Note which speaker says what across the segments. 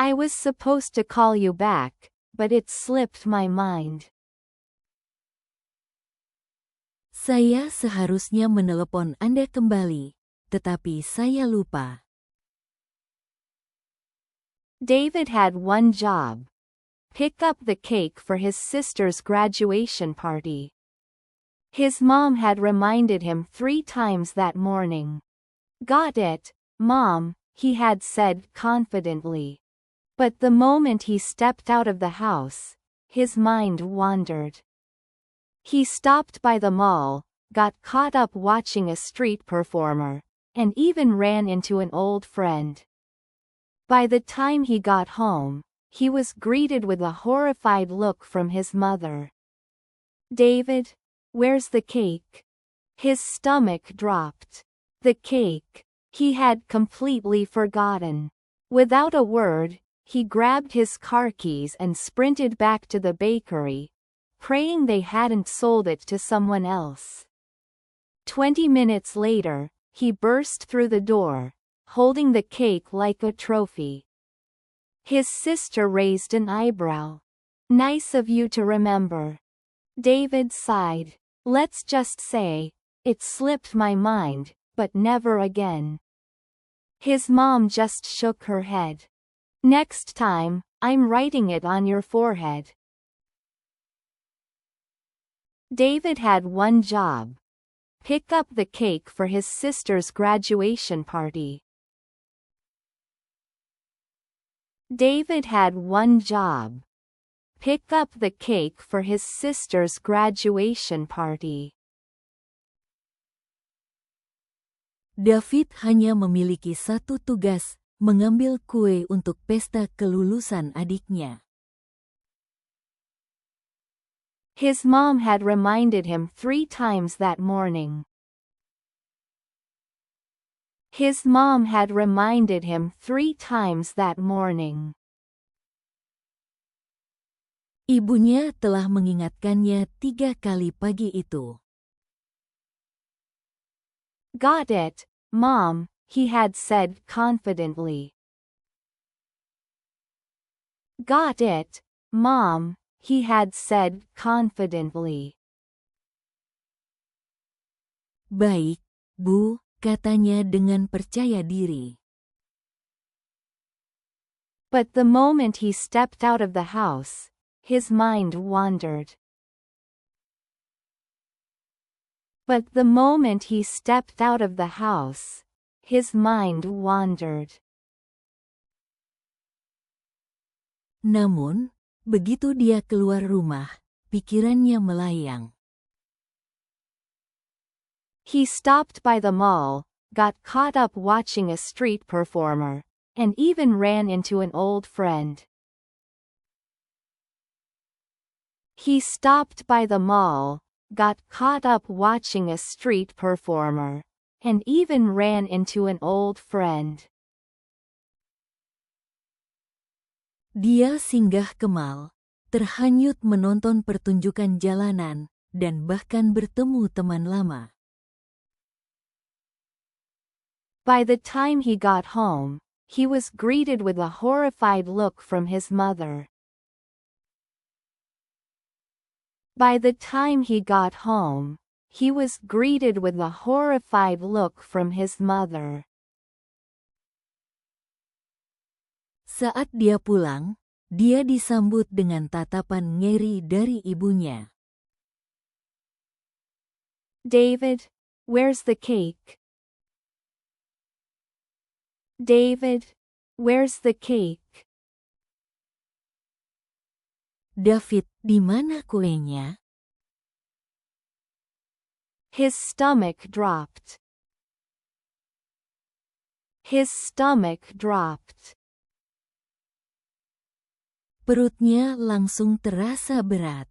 Speaker 1: I was supposed to call you back, but it slipped my mind.
Speaker 2: Saya seharusnya menelepon Anda kembali, tetapi saya lupa.
Speaker 1: David had one job. Pick up the cake for his sister's graduation party. His mom had reminded him 3 times that morning. Got it, Mom, he had said confidently. But the moment he stepped out of the house, his mind wandered. He stopped by the mall, got caught up watching a street performer, and even ran into an old friend. By the time he got home, he was greeted with a horrified look from his mother. David, where's the cake? His stomach dropped. The cake. He had completely forgotten. Without a word, he grabbed his car keys and sprinted back to the bakery, praying they hadn't sold it to someone else. 20 minutes later, he burst through the door, holding the cake like a trophy. His sister raised an eyebrow. Nice of you to remember. David sighed. Let's just say, it slipped my mind, but never again. His mom just shook her head. Next time, I'm writing it on your forehead. David had one job. Pick up the cake for his sister's graduation party. David had one job. Pick up the cake for his sister's graduation party.
Speaker 2: David hanya memiliki satu tugas, mengambil kue untuk pesta kelulusan adiknya.
Speaker 1: His mom had reminded him 3 times that morning. His mom had reminded him 3 times that morning.
Speaker 2: Ibunya telah mengingatkannya 3 kali pagi itu.
Speaker 1: Got it, Mom, he had said confidently. Got it, Mom, he had said confidently.
Speaker 2: Baik, Bu, katanya dengan percaya diri.
Speaker 1: But the moment he stepped out of the house, his mind wandered. But the moment he stepped out of the house, his mind wandered.
Speaker 2: Namun, begitu dia keluar rumah, pikirannya melayang.
Speaker 1: He stopped by the mall, got caught up watching a street performer, and even ran into an old friend. He stopped by the mall, got caught up watching a street performer, and even ran into an old friend.
Speaker 2: Dia singgah ke mall, terhanyut menonton pertunjukan jalanan, dan bahkan bertemu teman lama.
Speaker 1: By the time he got home, he was greeted with a horrified look from his mother. By the time he got home, he was greeted with a horrified look from his mother.
Speaker 2: Saat dia pulang, dia disambut dengan tatapan ngeri dari ibunya.
Speaker 1: David, where's the cake? David, where's the cake?
Speaker 2: David, di mana kuenya?
Speaker 1: His stomach dropped. His stomach dropped.
Speaker 2: Perutnya langsung terasa berat.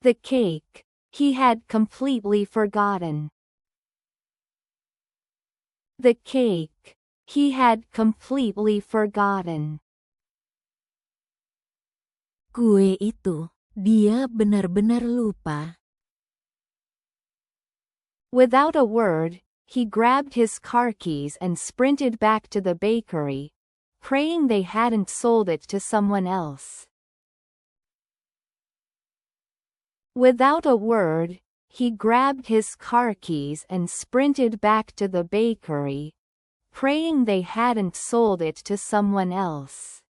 Speaker 1: The cake. He had completely forgotten. The cake. He had completely forgotten.
Speaker 2: Kue itu, dia benar-benar lupa.
Speaker 1: Without a word, he grabbed his car keys and sprinted back to the bakery, praying they hadn't sold it to someone else. Without a word, he grabbed his car keys and sprinted back to the bakery, praying they hadn't sold it to someone else.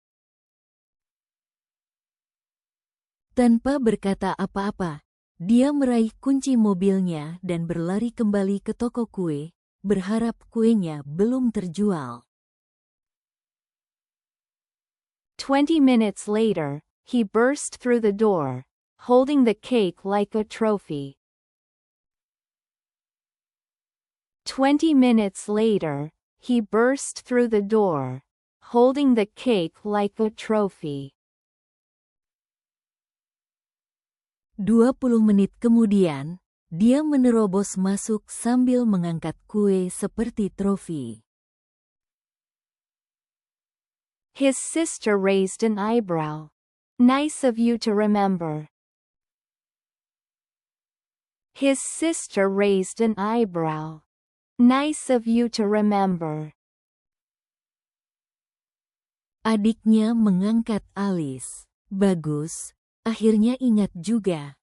Speaker 2: Tanpa berkata apa-apa, dia meraih kunci mobilnya dan berlari kembali ke toko kue, berharap kuenya belum terjual.
Speaker 1: 20 minutes later, he burst through the door, holding the cake like a trophy. 20 minutes later, he burst through the door, holding the cake like a trophy.
Speaker 2: 20 menit kemudian, dia menerobos masuk sambil mengangkat kue seperti trofi.
Speaker 1: His sister raised an eyebrow. Nice of you to remember. His sister raised an eyebrow. Nice of you to remember.
Speaker 2: Adiknya mengangkat alis. Bagus, akhirnya ingat juga.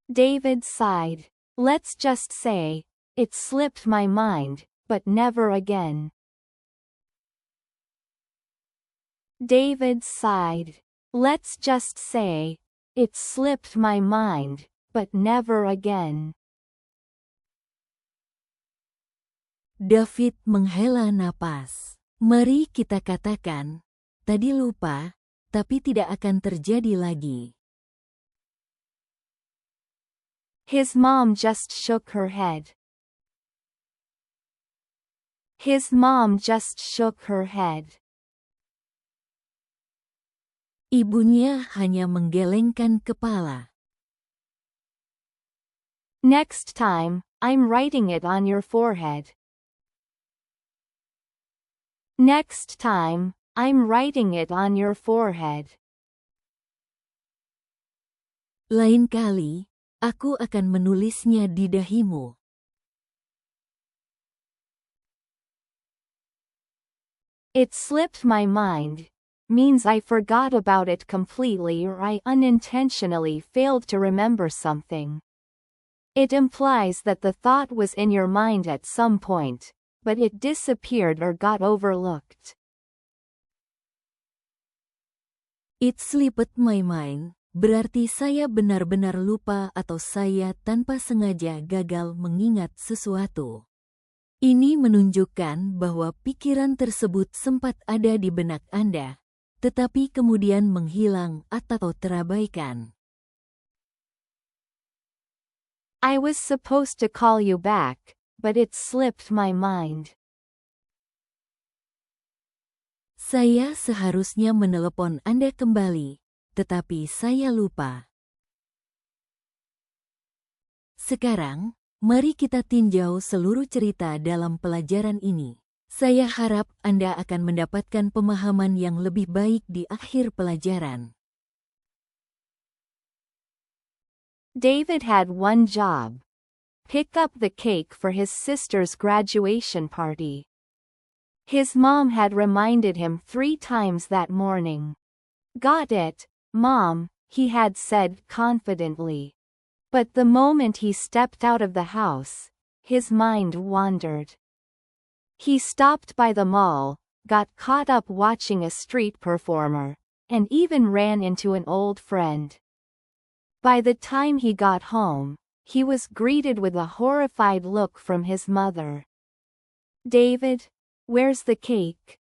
Speaker 1: David sighed. Let's just say, it slipped my mind, but never again. David sighed. Let's just say, it slipped my mind, but never again.
Speaker 2: David menghela napas. Mari kita katakan, tadi lupa, tapi tidak akan terjadi lagi.
Speaker 1: His mom just shook her head. His mom just shook her head.
Speaker 2: Ibunya hanya menggelengkan kepala.
Speaker 1: Next time, I'm writing it on your forehead. Next time, I'm writing it on your forehead.
Speaker 2: Lain kali, aku akan menulisnya di dahimu.
Speaker 1: It slipped my mind means I forgot about it completely or I unintentionally failed to remember something. It implies that the thought was in your mind at some point, but it disappeared or got overlooked.
Speaker 2: It slipped my mind, berarti saya benar-benar lupa atau saya tanpa sengaja gagal mengingat sesuatu. Ini menunjukkan bahwa pikiran tersebut sempat ada di benak Anda, tetapi kemudian menghilang atau terabaikan.
Speaker 1: I was supposed to call you back, but it slipped my mind.
Speaker 2: Saya seharusnya menelepon Anda kembali, tetapi saya lupa. Sekarang, mari kita tinjau seluruh cerita dalam pelajaran ini. Saya harap Anda akan mendapatkan pemahaman yang lebih baik di akhir pelajaran.
Speaker 1: David had one job. Pick up the cake for his sister's graduation party. His mom had reminded him 3 times that morning. Got it, Mom, he had said confidently. But the moment he stepped out of the house, his mind wandered. He stopped by the mall, got caught up watching a street performer, and even ran into an old friend. By the time he got home, he was greeted with a horrified look from his mother. David, where's the cake?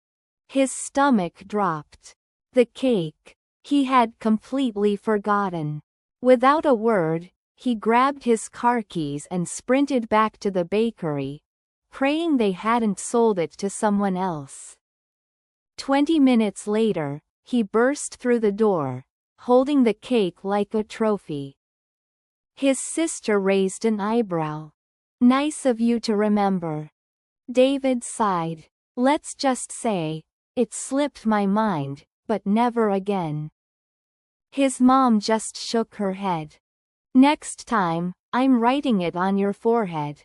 Speaker 1: His stomach dropped. The cake. He had completely forgotten. Without a word, he grabbed his car keys and sprinted back to the bakery, praying they hadn't sold it to someone else. 20 minutes later, he burst through the door, holding the cake like a trophy. His sister raised an eyebrow. Nice of you to remember. David sighed. Let's just say, it slipped my mind, but never again. His mom just shook her head. Next time, I'm writing it on your forehead.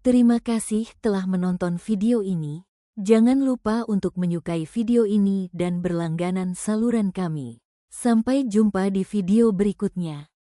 Speaker 2: Terima kasih telah menonton video ini. Jangan lupa untuk menyukai video ini dan berlangganan saluran kami. Sampai jumpa di video berikutnya.